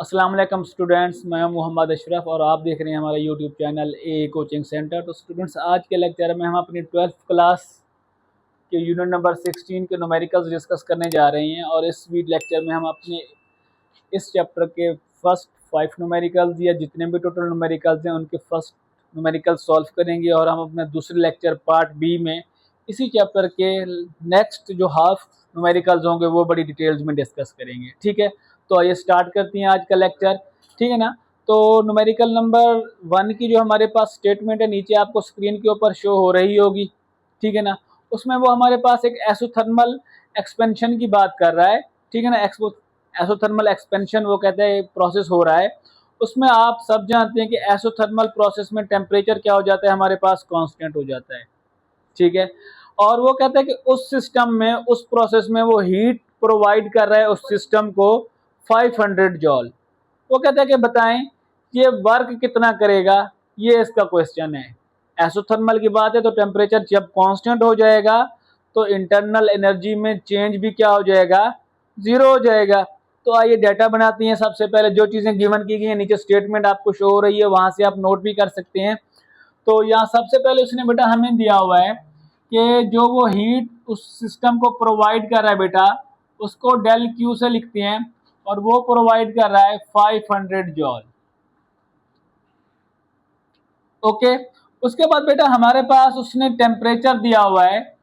अस्सलाम वालेकुम स्टूडेंट्स, मैं मोहम्मद अशरफ और आप देख रहे हैं हमारा यूट्यूब चैनल ए कोचिंग सेंटर। तो स्टूडेंट्स, आज के लेक्चर में हम अपनी 12th क्लास के यूनिट नंबर 16 के न्यूमेरिकल्स डिस्कस करने जा रहे हैं। और इस लेक्चर में हम अपने इस चैप्टर के फर्स्ट 5 न्यूमेरिकल्स या जितने भी टोटल न्यूमेरिकल्स हैं उनके फर्स्ट न्यूमेरिकल सॉल्व करेंगे। और हम अपने दूसरे लेक्चर पार्ट बी में इसी चैप्टर के नेक्स्ट जो हाफ न्यूमेरिकल्स होंगे वो बड़ी डिटेल्स में डिस्कस करेंगे। ठीक है, तो आइए स्टार्ट करते हैं आज का लेक्चर। ठीक है ना। तो न्यूमेरिकल नंबर 1 की जो हमारे पास स्टेटमेंट है नीचे आपको स्क्रीन के ऊपर शो हो रही होगी। ठीक है ना। उसमें वो हमारे पास एक एसोथर्मल एक्सपेंशन की बात कर रहा है। ठीक है ना। एसोथर्मल एक्सपेंशन वो कहते हैं प्रोसेस हो रहा है। उसमें आप सब जानते हैं कि एसोथर्मल प्रोसेस में टेम्परेचर क्या हो जाता है, हमारे पास कांस्टेंट हो जाता है। ठीक है। और वो कहता है कि उस सिस्टम में, उस प्रोसेस में वो हीट प्रोवाइड कर रहा है उस सिस्टम को 500 जॉल। वो कहता है कि बताएं ये वर्क कितना करेगा, ये इसका क्वेश्चन है। एसोथर्मल की बात है तो टेम्परेचर जब कांस्टेंट हो जाएगा तो इंटरनल एनर्जी में चेंज भी क्या हो जाएगा, जीरो हो जाएगा। तो आइए डाटा बनाती हैं। सबसे पहले जो चीजें गिवन की गई हैं नीचे स्टेटमेंट आपको शो हो रही है, वहां से आप नोट भी कर सकते हैं। तो यहाँ सबसे पहले उसने बेटा हमें दिया हुआ है कि जो वो हीट उस सिस्टम को प्रोवाइड कर रहा है बेटा, उसको डेल क्यू से लिखते हैं और वो प्रोवाइड कर रहा है 500 जॉल। ओके। उसके बाद बेटा हमारे पास उसने टेम्परेचर दिया हुआ है,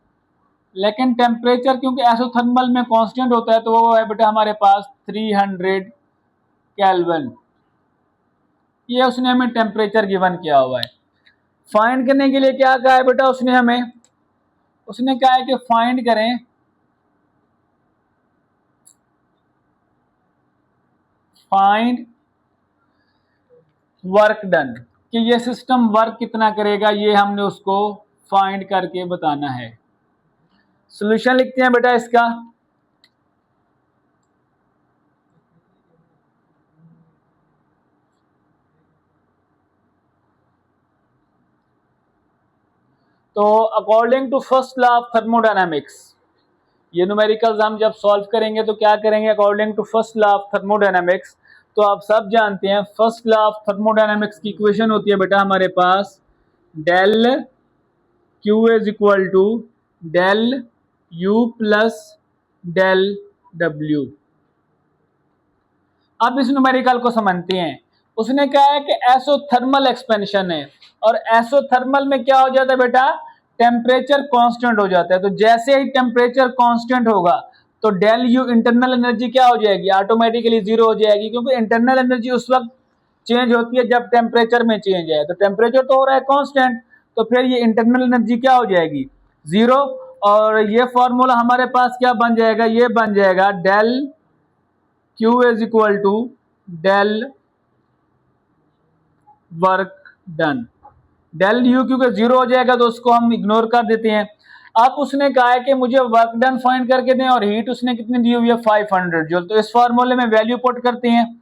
लेकिन टेम्परेचर क्योंकि एसोथर्मल में कांस्टेंट होता है तो वो है बेटा हमारे पास 300 केल्विन। ये उसने हमें टेम्परेचर गिवन किया हुआ है। फाइंड करने के लिए क्या कहा है बेटा उसने कहा है कि फाइंड करें फाइंड वर्क डन, कि ये सिस्टम वर्क कितना करेगा, ये हमने उसको फाइंड करके बताना है। सॉल्यूशन लिखते हैं बेटा इसका। तो according to first law of thermodynamics, ये न्यूमेरिकल्स हम जब सॉल्व करेंगे तो क्या करेंगे, according to first law of thermodynamics. तो आप सब जानते हैं फर्स्ट लॉ ऑफ थर्मोडायनामिक्स की इक्वेशन होती है बेटा हमारे पास del Q is equal to del U plus del W. अब इस न्यूमेरिकल को समझते हैं। उसने कहा है कि एसोथर्मल एक्सपेंशन है और एसोथर्मल में क्या हो जाता है बेटा, टेम्परेचर कांस्टेंट हो जाता है। तो जैसे ही टेम्परेचर कांस्टेंट होगा तो डेल यू इंटरनल एनर्जी क्या हो जाएगी, ऑटोमेटिकली जीरो हो जाएगी, क्योंकि इंटरनल एनर्जी उस वक्त चेंज होती है जब टेम्परेचर में चेंज है। तो टेम्परेचर तो हो रहा है कांस्टेंट, तो फिर ये इंटरनल एनर्जी क्या हो जाएगी, जीरो। और ये फॉर्मूला हमारे पास क्या बन जाएगा, ये बन जाएगा del Q is equal to del work done. Del U क्योंकि जीरो हो जाएगा तो उसको हम इग्नोर कर देते हैं। अब उसने कहा है कि मुझे वर्क डन फाइंड करके दें और हीट उसने कितनी दी हुई है 500 जॉल। तो इस फॉर्मूले में वैल्यू पुट करते हैं।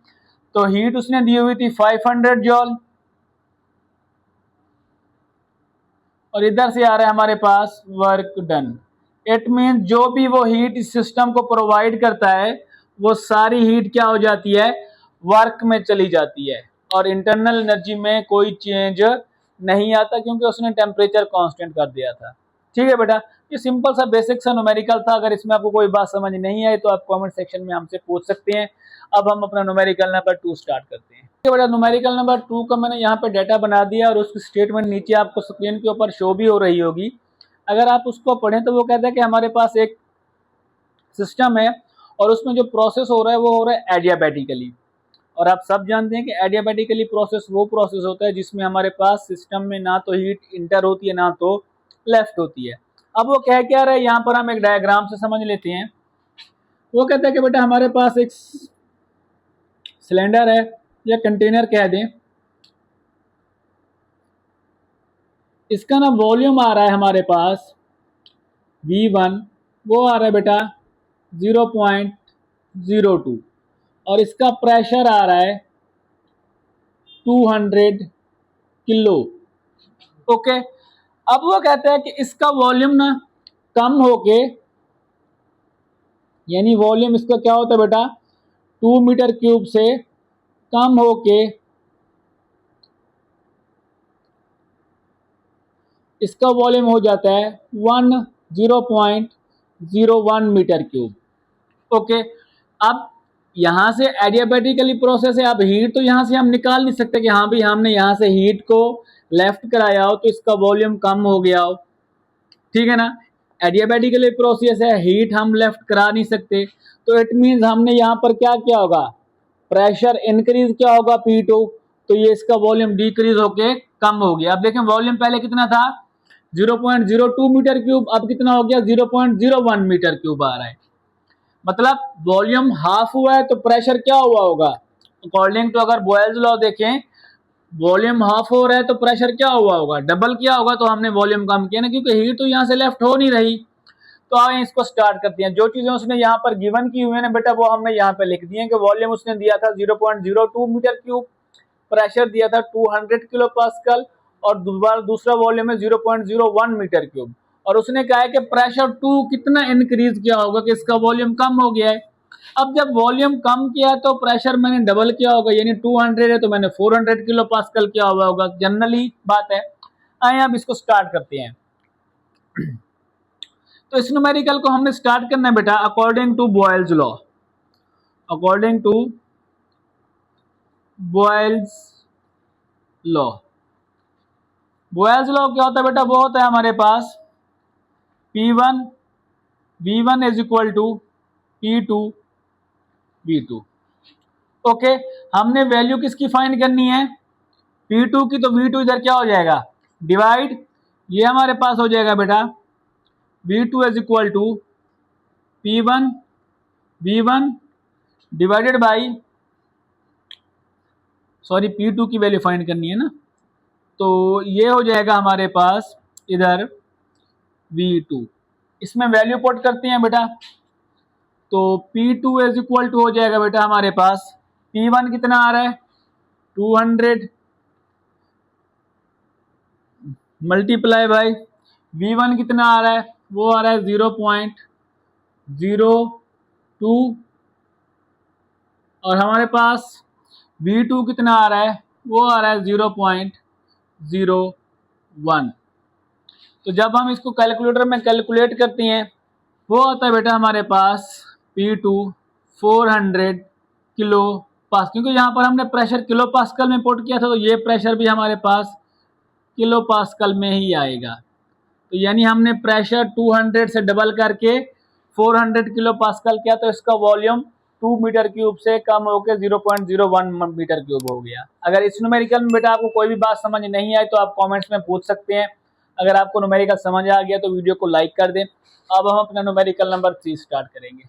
तो हीट उसने दी हुई थी 500 जॉल और इधर से आ रहा है हमारे पास वर्क डन। इट मीन जो भी वो हीट इस सिस्टम को प्रोवाइड करता है वो सारी हीट क्या हो जाती है, वर्क में चली जाती है और इंटरनल एनर्जी में कोई चेंज नहीं आता, क्योंकि उसने टेम्परेचर कांस्टेंट कर दिया था। ठीक है बेटा, ये सिंपल सा बेसिक सा न्यूमेरिकल था। अगर इसमें आपको कोई बात समझ नहीं आई तो आप कमेंट सेक्शन में हमसे पूछ सकते हैं। अब हम अपना न्यूमेरिकल नंबर 2 स्टार्ट करते हैं। बेटा न्यूमेरिकल नंबर 2 का मैंने यहाँ पे डाटा बना दिया और उसकी स्टेटमेंट नीचे आपको स्क्रीन के ऊपर शो भी हो रही होगी। अगर आप उसको पढ़ें तो वो कहता है कि हमारे पास एक सिस्टम है और उसमें जो प्रोसेस हो रहा है वो हो रहा है एडियाबैटिकली। और आप सब जानते हैं कि एडियाबैटिकली प्रोसेस वो प्रोसेस होता है जिसमें हमारे पास सिस्टम में ना तो हीट इंटर होती है ना तो लेफ्ट होती है। अब वो कह क्या रहा है, यहाँ पर हम एक डायग्राम से समझ लेते हैं। वो कहता है कि बेटा हमारे पास एक सिलेंडर है या कंटेनर कह दें, इसका ना वॉल्यूम आ रहा है हमारे पास V1, वो आ रहा है बेटा 0.02 और इसका प्रेशर आ रहा है 200 किलो। ओके। अब वो कहता है कि इसका वॉल्यूम ना कम होके, यानी वॉल्यूम इसका क्या होता है बेटा 2 मीटर क्यूब से कम होके इसका वॉल्यूम हो जाता है 0.01 मीटर क्यूब। ओके, अब यहां से एडियाबैटिकली प्रोसेस है। अब हीट तो यहां से हम निकाल नहीं सकते कि हाँ भी हमने यहां से हीट को लेफ्ट कराया हो तो इसका वॉल्यूम कम हो गया हो, ठीक है ना। एडियाबैटिकली प्रोसेस है, हीट हम लेफ्ट करा नहीं सकते, तो इट मींस हमने यहाँ पर क्या किया होगा, प्रेशर इंक्रीज क्या होगा P2, तो ये इसका वॉल्यूम डिक्रीज होके कम हो गया। अब देखें वॉल्यूम पहले कितना था 0.02 मीटर क्यूब, अब कितना हो गया 0.01 मीटर क्यूब आ रहा है। मतलब वॉल्यूम हाफ हुआ है तो प्रेशर क्या हुआ होगा, अकॉर्डिंग टू अगर बॉयल्स लॉ देखें, वॉल्यूम हाफ हो रहा है तो प्रेशर क्या हुआ होगा, डबल किया होगा, तो हमने वॉल्यूम कम किया ना, क्योंकि हीट तो यहाँ से लेफ्ट हो नहीं रही। तो आगे इसको स्टार्ट करते हैं। जो चीजें उसने यहाँ पर गिवन की हुई है ना बेटा, वो हमने यहाँ पे लिख दी है कि वॉल्यूम उसने दिया था 0.02 मीटर क्यूब, प्रेशर दिया था 200 किलो पास्कल, और दूसरा वॉल्यूम है 0.01 मीटर क्यूब, और उसने कहा है कि प्रेशर 2 कितना इंक्रीज किया होगा कि इसका वॉल्यूम कम हो गया है। अब जब वॉल्यूम कम किया तो प्रेशर मैंने डबल किया होगा, यानी 200 है तो मैंने 400 किलो पास्कल किया हुआ होगा, जनरली बात है। आइए अब इसको स्टार्ट करते हैं। तो इस न्यूमेरिकल को हमने स्टार्ट करना है बेटा according to Boyle's law. According to Boyle's law, Boyle's law क्या होता है बेटा, वो होता है हमारे पास P1 V1 is equal to P2 V2। Okay, हमने वैल्यू किसकी फाइंड करनी है, P2 की, तो V2 इधर क्या हो जाएगा डिवाइड, ये हमारे पास हो जाएगा बेटा V2 is equal to P1 V1 divided by, sorry P2 की वैल्यू फाइंड करनी है ना, तो ये हो जाएगा हमारे पास इधर V2, इसमें वैल्यू पुट करते हैं बेटा, तो P2 इज इक्वल टू हो जाएगा बेटा हमारे पास P1 कितना आ रहा है 200 मल्टीप्लाई बाई V1 कितना आ रहा है, वो आ रहा है 0.02, और हमारे पास V2 कितना आ रहा है, वो आ रहा है 0.01। तो जब हम इसको कैलकुलेटर में कैलकुलेट करते हैं, वो आता है बेटा हमारे पास P2 400 किलो पास, क्योंकि यहाँ पर हमने प्रेशर किलो पास्कल में पुट किया था, तो ये प्रेशर भी हमारे पास किलो पास्कल में ही आएगा। तो यानी हमने प्रेशर 200 से डबल करके 400 किलो पास्कल किया, तो इसका वॉल्यूम 2 मीटर क्यूब से कम होकर 0.01 मीटर क्यूब हो गया। अगर इस न्यूमेरिकल में बेटा आपको कोई भी बात समझ नहीं आई तो आप कमेंट्स में पूछ सकते हैं। अगर आपको न्यूमेरिकल समझ आ गया तो वीडियो को लाइक कर दें। अब हम अपना न्यूमेरिकल नंबर 3 स्टार्ट करेंगे।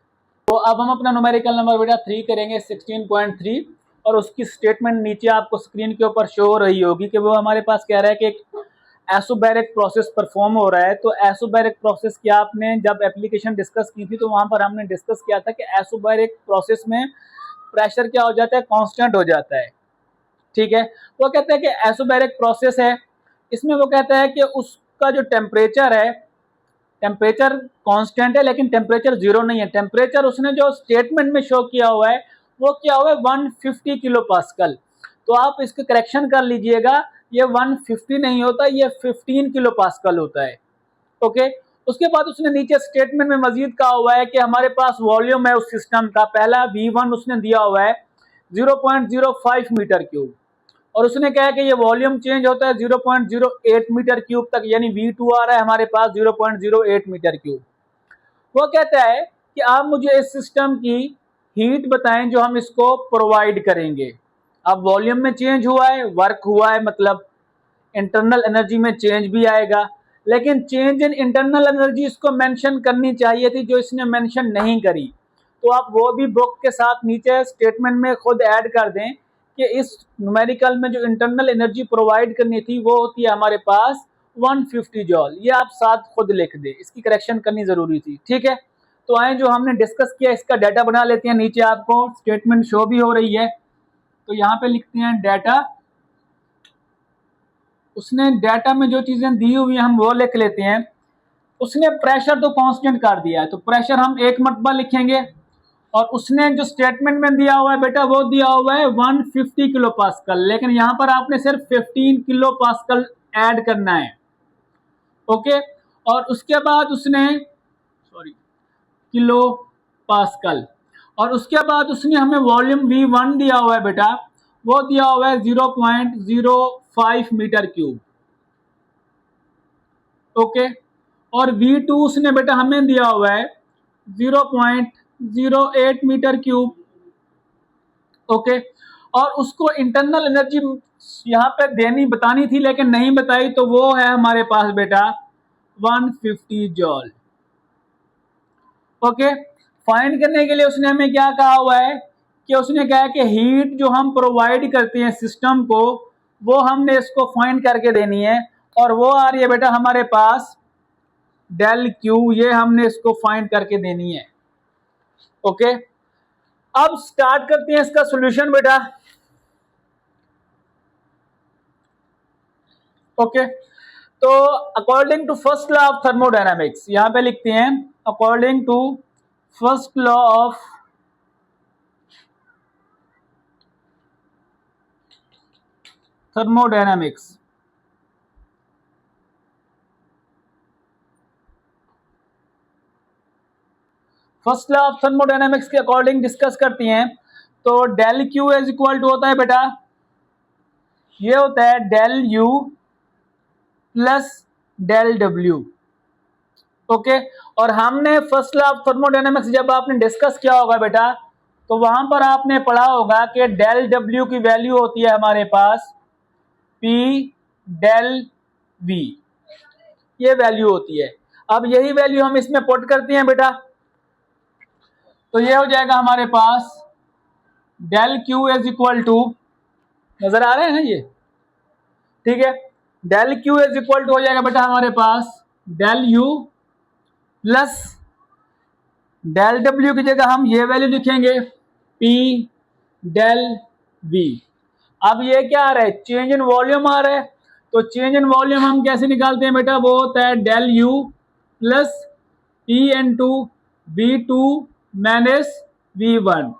तो अब हम अपना न्यूमेरिकल नंबर बेटा 3 करेंगे 16.3, और उसकी स्टेटमेंट नीचे आपको स्क्रीन के ऊपर शो हो रही होगी कि वो हमारे पास कह रहा है कि एक एसोबैरिक प्रोसेस परफॉर्म हो रहा है। तो एसोबैरिक प्रोसेस की आपने जब एप्लीकेशन डिस्कस की थी तो वहां पर हमने डिस्कस किया था कि एसोबैरिक प्रोसेस में प्रेशर क्या हो जाता है, कांस्टेंट हो जाता है, ठीक है। वो कहता है कि एसोबैरिक प्रोसेस है, इसमें वो कहता है कि उसका जो टेम्परेचर है, टेम्परेचर कांस्टेंट है लेकिन टेम्परेचर जीरो नहीं है। टेम्परेचर उसने जो स्टेटमेंट में शो किया हुआ है वो क्या हुआ है 150 किलो पास्कल। तो आप इसके करेक्शन कर लीजिएगा, ये 150 नहीं होता, ये 15 किलो पास्कल होता है। ओके, उसके बाद उसने नीचे स्टेटमेंट में मजीद कहा हुआ है कि हमारे पास वॉल्यूम है उस सिस्टम का, पहला V1 उसने दिया हुआ है 0.05 मीटर क्यूब, और उसने कहा कि ये वॉल्यूम चेंज होता है 0.08 मीटर क्यूब तक, यानी V2 आ रहा है हमारे पास 0.08 मीटर क्यूब। वो कहता है कि आप मुझे इस सिस्टम की हीट बताएं जो हम इसको प्रोवाइड करेंगे। अब वॉल्यूम में चेंज हुआ है, वर्क हुआ है, मतलब इंटरनल एनर्जी में चेंज भी आएगा, लेकिन चेंज इन इंटरनल एनर्जी इसको मेंशन करनी चाहिए थी, जो इसने मेंशन नहीं करी। तो आप वो भी बुक के साथ नीचे स्टेटमेंट में खुद ऐड कर दें कि इस न्यूमेरिकल में जो इंटरनल एनर्जी प्रोवाइड करनी थी वो होती है हमारे पास 150 जॉल। ये आप साथ खुद लिख दें, इसकी करेक्शन करनी जरूरी थी, ठीक है। तो आए जो हमने डिस्कस किया इसका डाटा बना लेते हैं, नीचे आपको स्टेटमेंट शो भी हो रही है, तो यहाँ पे लिखते हैं डाटा। उसने डाटा में जो चीजें दी हुई हैं हम वो लिख लेते हैं। उसने प्रेशर तो कांस्टेंट कर दिया है, तो प्रेशर हम एक मरतबा लिखेंगे, और उसने जो स्टेटमेंट में दिया हुआ है बेटा वो दिया हुआ है 150 किलो पास्कल, लेकिन यहाँ पर आपने सिर्फ 15 किलो पास्कल ऐड करना है। ओके, और उसके बाद उसने किलो पास्कल, और उसके बाद उसने हमें वॉल्यूम V1 दिया हुआ है बेटा, वो दिया हुआ है 0.05 मीटर क्यूब। ओके, और V2 उसने बेटा हमें दिया हुआ है 0.08 मीटर क्यूब। ओके, और उसको इंटरनल एनर्जी यहाँ पे देनी बतानी थी लेकिन नहीं बताई, तो वो है हमारे पास बेटा 150 जॉल। ओके, फाइंड करने के लिए उसने हमें क्या कहा हुआ है कि उसने कहा है कि हीट जो हम प्रोवाइड करते हैं सिस्टम को वो हमने इसको फाइंड करके देनी है, और वो आ रही है बेटा हमारे पास डेल क्यू, ये हमने इसको फाइंड करके देनी है। ओके, अब स्टार्ट करते हैं इसका सॉल्यूशन बेटा। ओके, तो according to first law of thermodynamics, यहां पे लिखते हैं according to first law of thermodynamics, first law of thermodynamics के अकॉर्डिंग डिस्कस करती हैं, तो del Q is equal to होता है बेटा, ये होता है del U plus del W. Okay, और हमने फर्स्ट लॉ ऑफ थर्मोडायनामिक्स जब आपने डिस्कस किया होगा बेटा, तो वहां पर आपने पढ़ा होगा कि डेल डब्ल्यू की वैल्यू होती है हमारे पास पी डेल वी, ये वैल्यू होती है। अब यही वैल्यू हम इसमें पुट करते हैं बेटा, तो ये हो जाएगा हमारे पास del Q is equal to, नजर आ रहे हैं ना ये, ठीक है, del Q is equal to हो जाएगा बेटा हमारे पास del U plus del W की जगह हम ये वैल्यू लिखेंगे पी डेल वी। अब ये क्या आ रहा है, चेंज इन वॉल्यूम आ रहा है, तो चेंज इन वॉल्यूम हम कैसे निकालते हैं बेटा, वो होता है del U plus P into V two minus V1,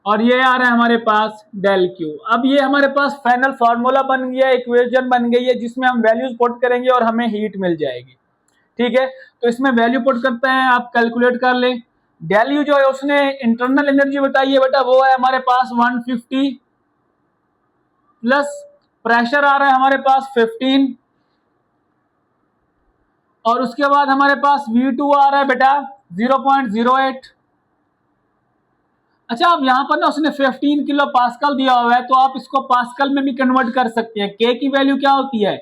और ये आ रहा है हमारे पास डेल क्यू। अब ये हमारे पास फाइनल फार्मूला बन गया, इक्वेशन बन गई है जिसमें हम वैल्यूज पुट करेंगे और हमें हीट मिल जाएगी। ठीक है, तो इसमें वैल्यू पुट करते हैं, आप कैलकुलेट कर लें। डेल यू जो है उसने इंटरनल एनर्जी बताई है बेटा, वो है हमारे पास 150 प्लस प्रेशर आ रहा है हमारे पास 15, और उसके बाद हमारे पास V2 आ रहा है बेटा 0.08। अच्छा, अब यहां पर ना उसने 15 किलो पास्कल दिया हुआ है, तो आप इसको पास्कल में भी कन्वर्ट कर सकते हैं। के की वैल्यू क्या होती है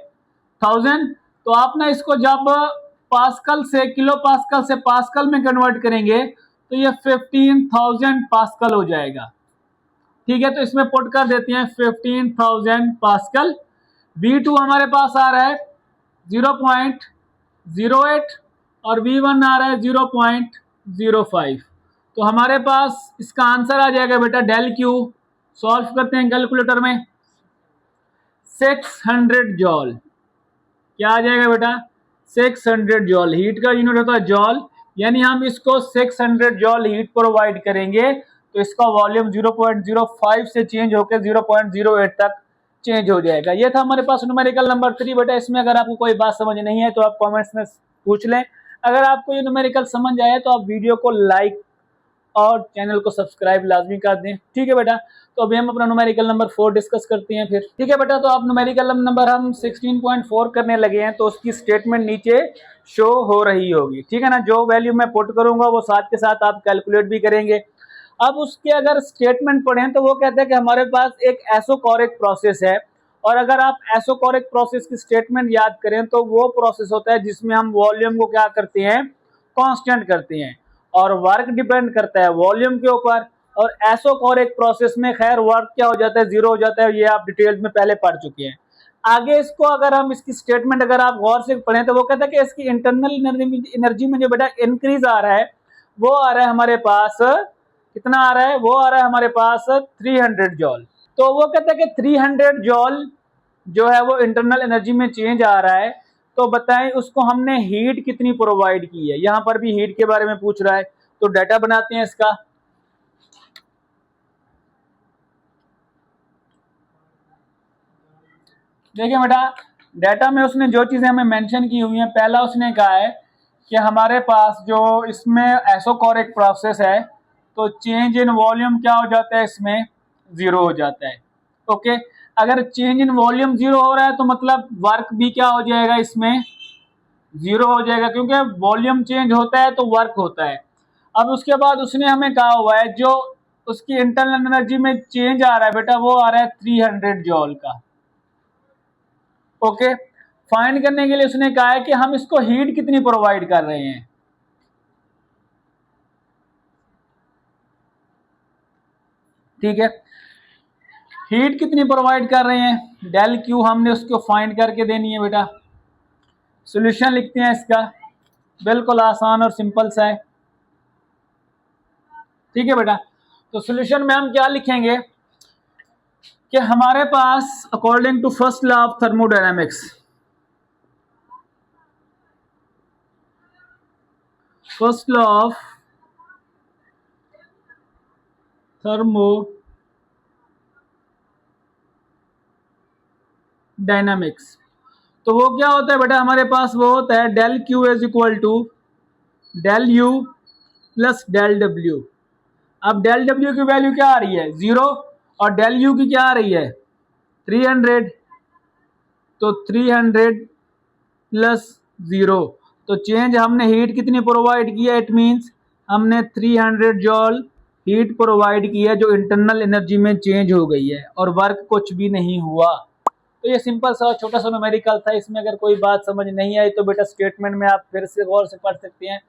1000, तो आप ना इसको जब पास्कल से किलो पास्कल से पास्कल में कन्वर्ट करेंगे तो ये 15,000 पास्कल हो जाएगा। ठीक है, तो इसमें पुट कर देते हैं 15,000 पास्कल। V2 हमारे पास आ रहा है 0.08 और V1 आ रहा है 0.05, तो हमारे पास इसका आंसर आ जाएगा बेटा डेल क्यू, सॉल्व करते हैं कैलकुलेटर में, 600 जॉल। क्या आ जाएगा बेटा 600 जॉल, हीट का यूनिट होता है जॉल, यानी हम इसको 600 जॉल हीट प्रोवाइड करेंगे तो इसका वॉल्यूम 0.05 से चेंज होकर 0.08 तक चेंज हो जाएगा। ये था हमारे पास न्यूमेरिकल नंबर 3 बेटा। इसमें अगर आपको कोई बात समझ नहीं है तो आप कमेंट्स में पूछ लें। अगर आपको ये न्यूमेरिकल समझ आए तो आप वीडियो को लाइक और चैनल को सब्सक्राइब लाजमी कर दें। ठीक है बेटा, तो अभी हम अपना न्यूमेरिकल नंबर 4 डिस्कस करते हैं फिर। ठीक है बेटा, तो आप न्यूमेरिकल नंबर हम 16.4 करने लगे हैं, तो उसकी स्टेटमेंट नीचे शो हो रही होगी। ठीक है ना, जो वैल्यू मैं पुट करूंगा वो साथ के साथ आप कैलकुलेट भी करेंगे। अब उसके अगर स्टेटमेंट पढ़ें तो वो कहते हैं कि हमारे पास एक एसोकोरिक प्रोसेस है, और अगर आप एसोकोरिक प्रोसेस की स्टेटमेंट याद करें तो वो प्रोसेस होता है जिसमें हम वॉल्यूम को क्या करते हैं, कांस्टेंट करते हैं, और वर्क डिपेंड करता है वॉल्यूम के ऊपर। और एसोकोरिक प्रोसेस में खैर वर्क क्या हो जाता है, जीरो हो जाता है, ये आप डिटेल्स में पहले पढ़ चुके हैं। आगे इसको अगर हम इसकी स्टेटमेंट अगर आप गौर से पढ़ें तो वो कहता है कि इसकी इंटरनल एनर्जी में जो बेटा इंक्रीज आ रहा है वो आ रहा है हमारे पास, कितना आ रहा है, वो आ रहा है हमारे पास 300 जॉल। तो वो कहता है कि 300 जॉल जो है वो इंटरनल एनर्जी में चेंज आ रहा है, तो बताएं उसको हमने हीट कितनी प्रोवाइड की है। यहां पर भी हीट के बारे में पूछ रहा है, तो डाटा बनाते हैं इसका। देखिए बेटा, डाटा में उसने जो चीज़ें हमें मेंशन की हुई हैं, पहला उसने कहा है कि हमारे पास जो इसमें एसोकोरिक प्रोसेस है, तो चेंज इन वॉल्यूम क्या हो जाता है, इसमें ज़ीरो हो जाता है। ओके, अगर चेंज इन वॉल्यूम ज़ीरो हो रहा है तो मतलब वर्क भी क्या हो जाएगा, इसमें ज़ीरो हो जाएगा, क्योंकि वॉल्यूम चेंज होता है तो वर्क होता है। अब उसके बाद उसने हमें कहा हुआ है जो उसकी इंटरनल एनर्जी में चेंज आ रहा है बेटा, वो आ रहा है 300 जॉल का। ओके, फाइंड करने के लिए उसने कहा है कि हम इसको हीट कितनी प्रोवाइड कर रहे हैं। ठीक है, हीट कितनी प्रोवाइड कर रहे हैं, डेल क्यू हमने उसको फाइंड करके देनी है बेटा। सॉल्यूशन लिखते हैं इसका, बिल्कुल आसान और सिंपल सा है। ठीक है बेटा, तो सॉल्यूशन में हम क्या लिखेंगे कि हमारे पास according to first law of thermodynamics, first law of thermodynamics, तो वो क्या होता है बेटा, हमारे पास वो होता है del Q is equal to del U plus del W. अब डेल डब्ल्यू की वैल्यू क्या आ रही है, 0, और डेल यू की क्या आ रही है, 300। तो 300 प्लस 0, तो चेंज हमने हीट कितनी प्रोवाइड की है, इट मीन्स हमने 300 जॉल हीट प्रोवाइड की है, जो इंटरनल एनर्जी में चेंज हो गई है, और वर्क कुछ भी नहीं हुआ। तो ये सिंपल सा छोटा सा न्यूमेरिकल था। इसमें अगर कोई बात समझ नहीं आई तो बेटा स्टेटमेंट में आप फिर से गौर से पढ़ सकते हैं।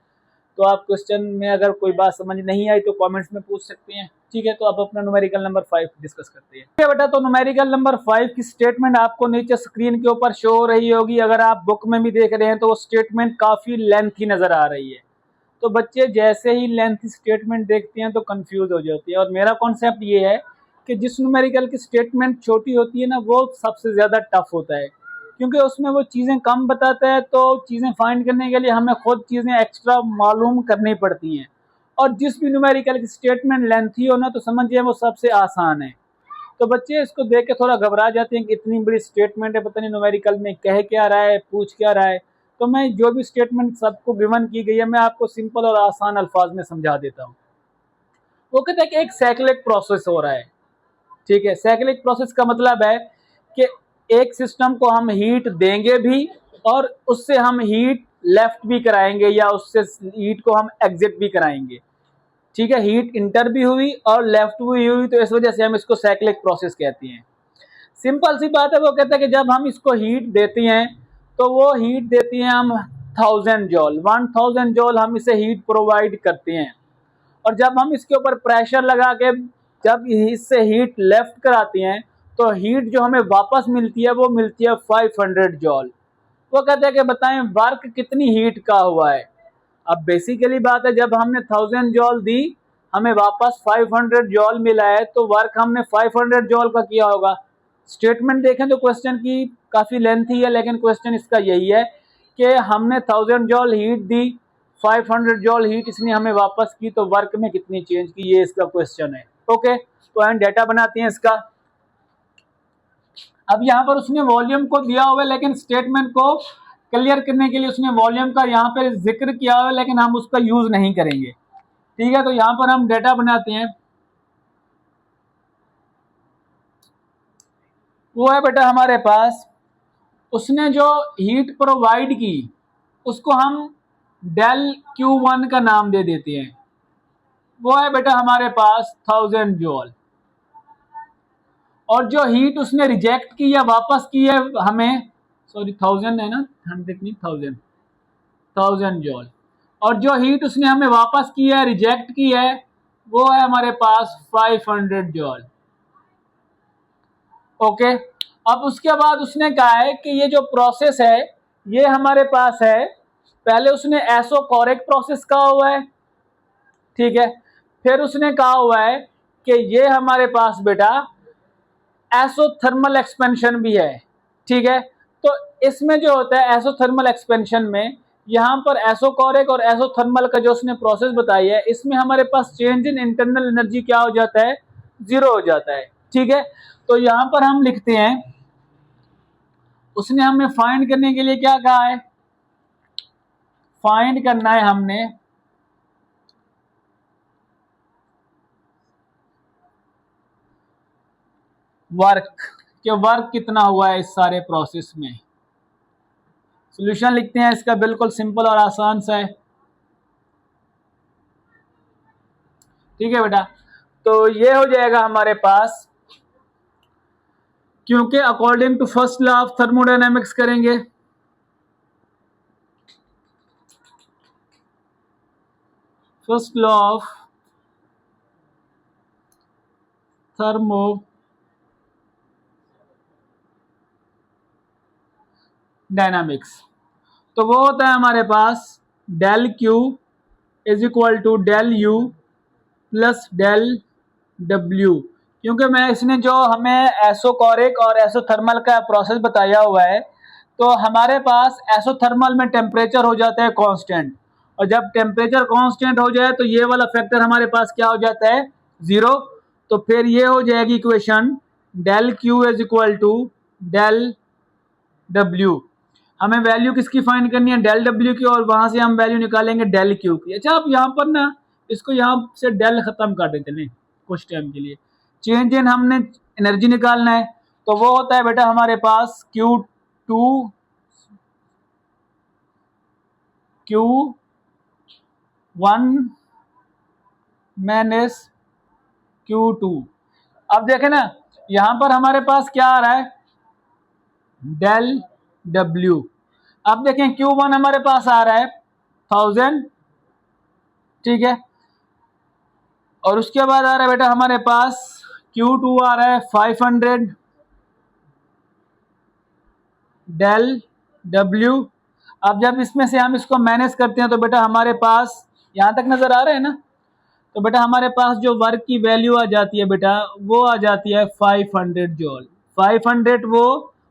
तो आप क्वेश्चन में अगर कोई बात समझ नहीं आई तो कमेंट्स में पूछ सकते हैं। ठीक है, तो आप अपना न्यूमेरिकल नंबर 5 डिस्कस करते हैं। ठीक है बेटा, तो न्यूमेरिकल नंबर 5 की स्टेटमेंट आपको नीचे स्क्रीन के ऊपर शो हो रही होगी। अगर आप बुक में भी देख रहे हैं तो वो स्टेटमेंट काफ़ी लेंथी नज़र आ रही है। तो बच्चे जैसे ही लेंथी स्टेटमेंट देखते हैं तो कंफ्यूज हो जाते हैं, और मेरा कॉन्सेप्ट ये है कि जिस न्यूमेरिकल की स्टेटमेंट छोटी होती है ना, वो सबसे ज़्यादा टफ होता है, क्योंकि उसमें वो चीज़ें कम बताता है, तो चीज़ें फाइंड करने के लिए हमें खुद चीज़ें एक्स्ट्रा मालूम करनी पड़ती हैं। और जिस भी न्यूमेरिकल की स्टेटमेंट लेंथी हो ना, तो समझिए वो सबसे आसान है। तो बच्चे इसको देख के थोड़ा घबरा जाते हैं कि इतनी बड़ी स्टेटमेंट है, पता नहीं न्यूमेरिकल में कह क्या रहा है, पूछ क्या रहा है। तो मैं जो भी स्टेटमेंट सबको गिवन की गई है, मैं आपको सिंपल और आसान अल्फाज में समझा देता हूँ। वो कहते हैं कि एक साइक्लिक प्रोसेस हो रहा है। ठीक है, साइक्लिक प्रोसेस का मतलब है कि एक सिस्टम को हम हीट देंगे भी, और उससे हम हीट लेफ्ट भी कराएंगे, या उससे हीट को हम एग्जिट भी कराएंगे। ठीक है, हीट इंटर भी हुई और लेफ्ट भी हुई, तो इस वजह से हम इसको साइक्लिक प्रोसेस कहते हैं। सिंपल सी बात है, वो कहता है कि जब हम इसको हीट देती हैं तो वो हीट देती हैं हम 1000 जॉल, 1000 जॉल हम इसे हीट प्रोवाइड करते हैं। और जब हम इसके ऊपर प्रेशर लगा के जब इससे हीट लेफ्ट कराते हैं तो हीट जो हमें वापस मिलती है वो मिलती है 500 जॉल। वो कहते हैं कि बताएं वर्क कितनी हीट का हुआ है। अब बेसिकली बात है, जब हमने 1000 जॉल दी, हमें वापस 500 जॉल मिला है, तो वर्क हमने 500 जॉल का किया होगा। स्टेटमेंट देखें तो क्वेश्चन की काफ़ी लेंथी है, लेकिन क्वेश्चन इसका यही है कि हमने 1000 जॉल हीट दी, 500 जॉल हीट इसने हमें वापस की, तो वर्क में कितनी चेंज की, ये इसका क्वेश्चन है। ओके, तो हम डेटा बनाते हैं इसका। अब यहाँ पर उसने वॉल्यूम को दिया हुआ है, लेकिन स्टेटमेंट को क्लियर करने के लिए उसने वॉल्यूम का यहाँ पे जिक्र किया हुआ है, लेकिन हम उसका यूज नहीं करेंगे। ठीक है, तो यहाँ पर हम डेटा बनाते हैं। वो है बेटा हमारे पास, उसने जो हीट प्रोवाइड की उसको हम डेल Q1 का नाम दे देते हैं। वो है बेटा हमारे पास 1000 जॉल। और जो हीट उसने रिजेक्ट की या वापस की है हमें, सॉरी 1000 है ना, 100 नहीं, 1000 जॉल। और जो हीट उसने हमें वापस की है, रिजेक्ट की है, वो है हमारे पास 500 जॉल। ओके, अब उसके बाद उसने कहा है कि ये जो प्रोसेस है ये हमारे पास है, पहले उसने एसोकोरिक प्रोसेस कहा हुआ है। ठीक है, फिर उसने कहा हुआ है कि ये हमारे पास बेटा एसोथर्मल एक्सपेंशन भी है। ठीक है, तो इसमें जो होता है एसोथर्मल एक्सपेंशन में, यहाँ पर एसोकोरिक और एसोथर्मल का जो उसने प्रोसेस बताई है, इसमें हमारे पास चेंज इन इंटरनल एनर्जी क्या हो जाता है, 0 हो जाता है। ठीक है, तो यहाँ पर हम लिखते हैं उसने हमें फाइंड करने के लिए क्या कहा है, फाइंड करना है हमने वर्क, कि वर्क कितना हुआ है इस सारे प्रोसेस में। सॉल्यूशन लिखते हैं इसका, बिल्कुल सिंपल और आसान सा है। ठीक है बेटा, तो ये हो जाएगा हमारे पास, क्योंकि according to first law of thermodynamics करेंगे, फर्स्ट लॉ ऑफ थर्मोडायनामिक्स, तो वो होता है हमारे पास del Q is equal to del U plus del W. क्योंकि मैं इसने जो हमें एसोकोरिक और एसोथर्मल का प्रोसेस बताया हुआ है, तो हमारे पास एसोथर्मल में टेम्परेचर हो जाता है कांस्टेंट, और जब टेम्परेचर कांस्टेंट हो जाए तो ये वाला फैक्टर हमारे पास क्या हो जाता है, जीरो। तो फिर ये हो जाएगी equation del Q is equal to del W. हमें वैल्यू किसकी फाइंड करनी है, डेल डब्ल्यू की, और वहां से हम वैल्यू निकालेंगे डेल क्यू की। अच्छा, आप यहाँ पर ना इसको यहाँ से डेल खत्म कर देते हैं कुछ टाइम के लिए, चेंज इन हमने एनर्जी निकालना है, तो वो होता है बेटा हमारे पास Q2 Q1 माइनस Q2। अब देखें ना, यहां पर हमारे पास क्या आ रहा है, डेल डब्ल्यू। अब देखें Q1 हमारे पास आ रहा है 1000, ठीक है, और उसके बाद आ रहा है बेटा हमारे पास Q2 आ रहा है 500 डेल डब्ल्यू। अब जब इसमें से हम इसको माइनस करते हैं तो बेटा हमारे पास यहां तक नजर आ रहा है ना, तो बेटा हमारे पास जो वर्क की वैल्यू आ जाती है बेटा, वो आ जाती है 500 जॉल। 500 वो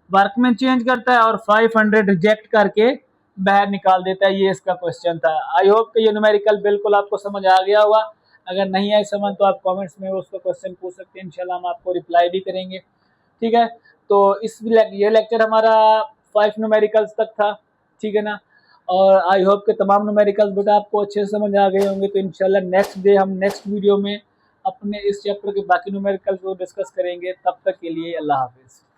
वर्क में चेंज करता है और 500 रिजेक्ट करके बाहर निकाल देता है। ये इसका क्वेश्चन था। आई होप कि ये न्यूमेरिकल बिल्कुल आपको समझ आ गया होगा। अगर नहीं आए समझ तो आप कमेंट्स में उसका क्वेश्चन पूछ सकते हैं, इंशाल्लाह हम आपको रिप्लाई भी करेंगे। ठीक है, तो ये लेक्चर हमारा 5 न्यूमेरिकल्स तक था, ठीक है ना, और आई होप के तमाम न्यूमेरिकल्स बेटा आपको अच्छे से समझ आ गए होंगे। तो इंशाल्लाह नेक्स्ट डे हम नेक्स्ट वीडियो में अपने इस चैप्टर के बाकी न्यूमेरिकल्स को डिस्कस करेंगे। तब तक के लिए अल्लाह हाफिज़।